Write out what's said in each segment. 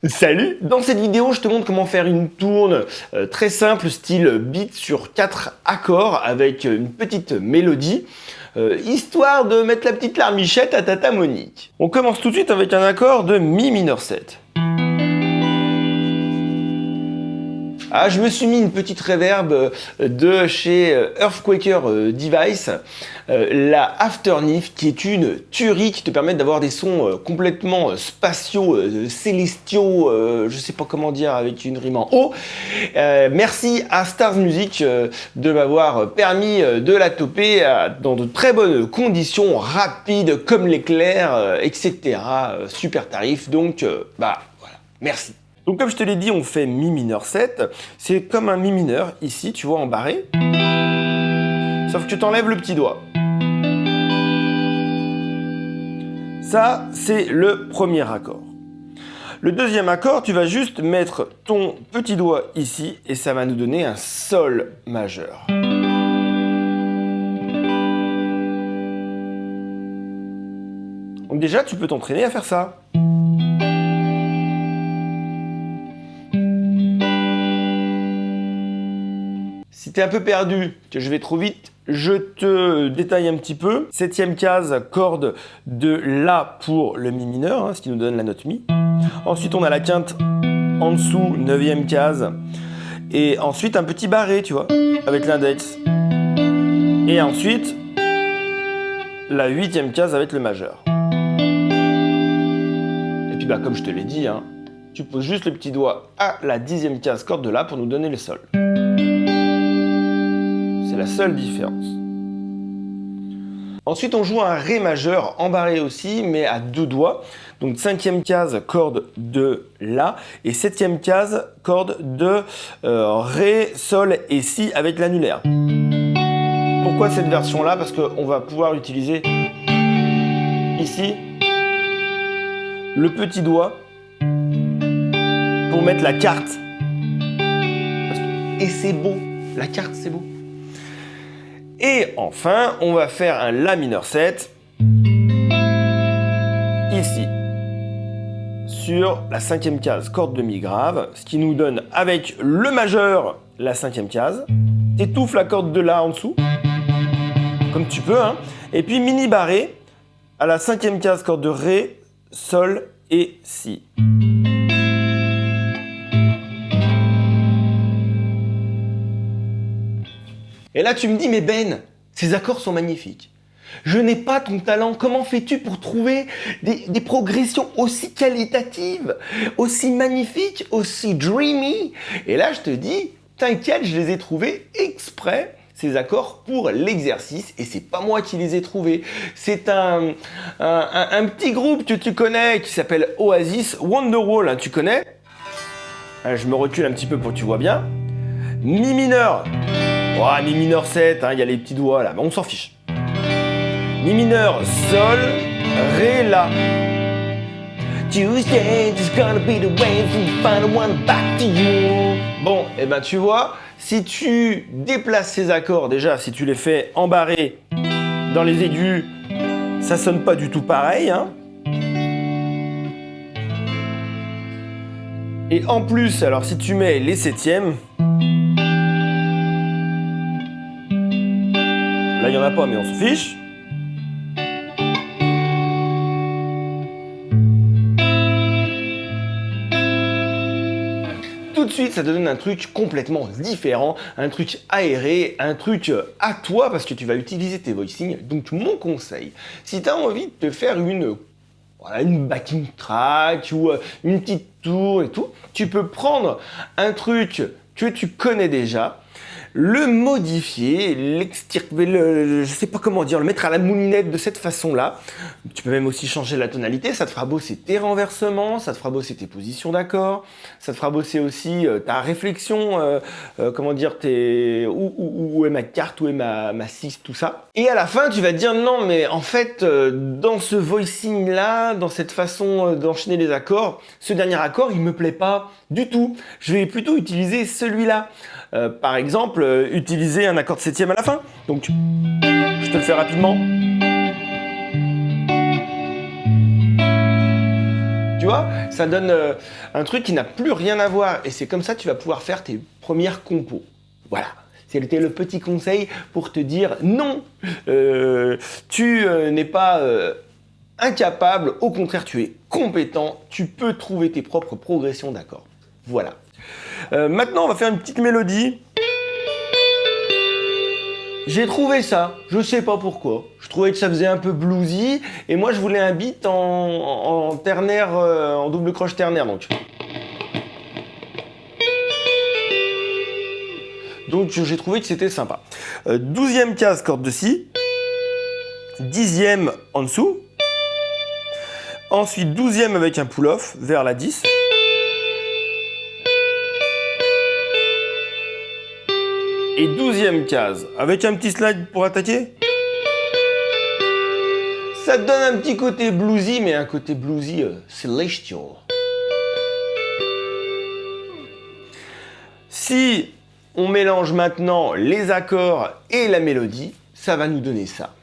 Salut! Dans cette vidéo, je te montre comment faire une tourne très simple, style beat sur 4 accords avec une petite mélodie, histoire de mettre la petite larmichette à Tata Monique. On commence tout de suite avec un accord de Mi mineur 7. Ah, je me suis mis une petite reverb de chez Earthquaker Device, la Afternift, qui est une tuerie qui te permet d'avoir des sons complètement spatiaux, célestiaux, je sais pas comment dire avec une rime en haut. Merci à Stars Music de m'avoir permis de la toper dans de très bonnes conditions, rapides comme l'éclair, etc. Super tarif, donc voilà, merci. Donc comme je te l'ai dit, on fait Mi mineur 7. C'est comme un Mi mineur, ici, tu vois, en barré. Sauf que tu t'enlèves le petit doigt. Ça, c'est le premier accord. Le deuxième accord, tu vas juste mettre ton petit doigt ici et ça va nous donner un Sol majeur. Donc déjà, tu peux t'entraîner à faire ça. Si tu es un peu perdu, que je vais trop vite, je te détaille un petit peu. 7e case, corde de La pour le Mi mineur, ce qui nous donne la note Mi. Ensuite, on a la quinte en dessous, 9e case. Et ensuite, un petit barré, tu vois, avec l'index. Et ensuite, la 8e case avec le majeur. Et puis, comme je te l'ai dit, tu poses juste le petit doigt à la 10e case, corde de La pour nous donner le Sol. C'est la seule différence. Ensuite, on joue un Ré majeur embarré aussi, mais à deux doigts. Donc 5e case, corde de La, et 7e case, corde de Ré, Sol et Si avec l'annulaire. Pourquoi cette version-là? Parce qu'on va pouvoir utiliser ici le petit doigt pour mettre la carte. Et c'est beau, la carte c'est beau. Et enfin, on va faire un La mineur 7 ici sur la 5e case, corde de Mi grave, ce qui nous donne avec le majeur la 5e case. T'étouffes la corde de La en dessous, comme tu peux, et puis mini barré à la 5e case, corde de Ré, Sol et Si. Et là, tu me dis, mais Ben, ces accords sont magnifiques. Je n'ai pas ton talent. Comment fais-tu pour trouver des progressions aussi qualitatives, aussi magnifiques, aussi dreamy? Et là, je te dis, t'inquiète, je les ai trouvés exprès, ces accords, pour l'exercice. Et c'est pas moi qui les ai trouvés. C'est un petit groupe que tu connais qui s'appelle Oasis, Wonderwall, tu connais? Je me recule un petit peu pour que tu vois bien. Mi mineur. Oh, Mi mineur 7, il y a les petits doigts là, mais on s'en fiche. Mi mineur, Sol, Ré, La. Bon, et tu vois, si tu déplaces ces accords, déjà, si tu les fais embarrés dans les aigus, ça sonne pas du tout pareil. Et en plus, alors si tu mets les 7e, là, il n'y en a pas, mais on se fiche. Tout de suite, ça te donne un truc complètement différent, un truc aéré, un truc à toi, parce que tu vas utiliser tes voicings. Donc, mon conseil, si tu as envie de te faire une backing track ou une petite tour et tout, tu peux prendre un truc que tu connais déjà, le modifier, je sais pas comment dire, le mettre à la moulinette de cette façon-là. Tu peux même aussi changer la tonalité, ça te fera bosser tes renversements, ça te fera bosser tes positions d'accords, ça te fera bosser aussi ta réflexion, comment dire, où est ma carte, où est ma 6, tout ça. Et à la fin, tu vas te dire non, mais en fait, dans ce voicing-là, dans cette façon d'enchaîner les accords, ce dernier accord, il me plaît pas du tout. Je vais plutôt utiliser celui-là. Par exemple, utiliser un accord de 7e à la fin. Donc, je te le fais rapidement. Tu vois, ça donne un truc qui n'a plus rien à voir. Et c'est comme ça que tu vas pouvoir faire tes premières compos. Voilà. C'était le petit conseil pour te dire non, tu n'es pas incapable, au contraire, tu es compétent, tu peux trouver tes propres progressions d'accords. Voilà. Maintenant, on va faire une petite mélodie. J'ai trouvé ça, je sais pas pourquoi. Je trouvais que ça faisait un peu bluesy, et moi je voulais un beat en ternaire, en double croche ternaire, donc. Donc j'ai trouvé que c'était sympa. 12e case, corde de si. 10e en dessous. Ensuite 12e avec un pull-off vers la 10. Et 12e case avec un petit slide pour attaquer. Ça te donne un petit côté bluesy, mais un côté bluesy celestial. Si on mélange maintenant les accords et la mélodie, ça va nous donner ça.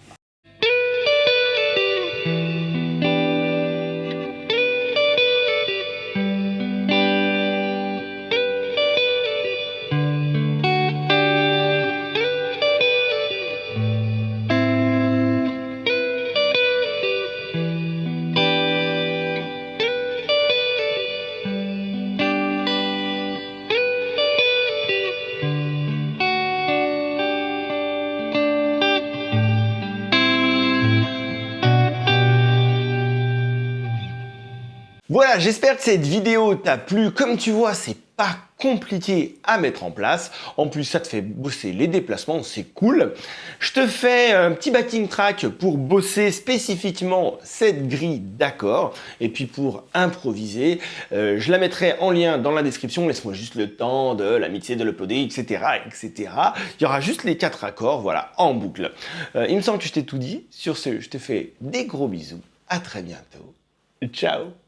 Voilà, j'espère que cette vidéo t'a plu. Comme tu vois, c'est pas compliqué à mettre en place. En plus, ça te fait bosser les déplacements, c'est cool. Je te fais un petit backing track pour bosser spécifiquement cette grille d'accords. Et puis pour improviser, je la mettrai en lien dans la description. Laisse-moi juste le temps de la mixer, de l'uploader, etc., etc. Il y aura juste les 4 accords, voilà, en boucle. Il me semble que je t'ai tout dit. Sur ce, je te fais des gros bisous. À très bientôt. Ciao!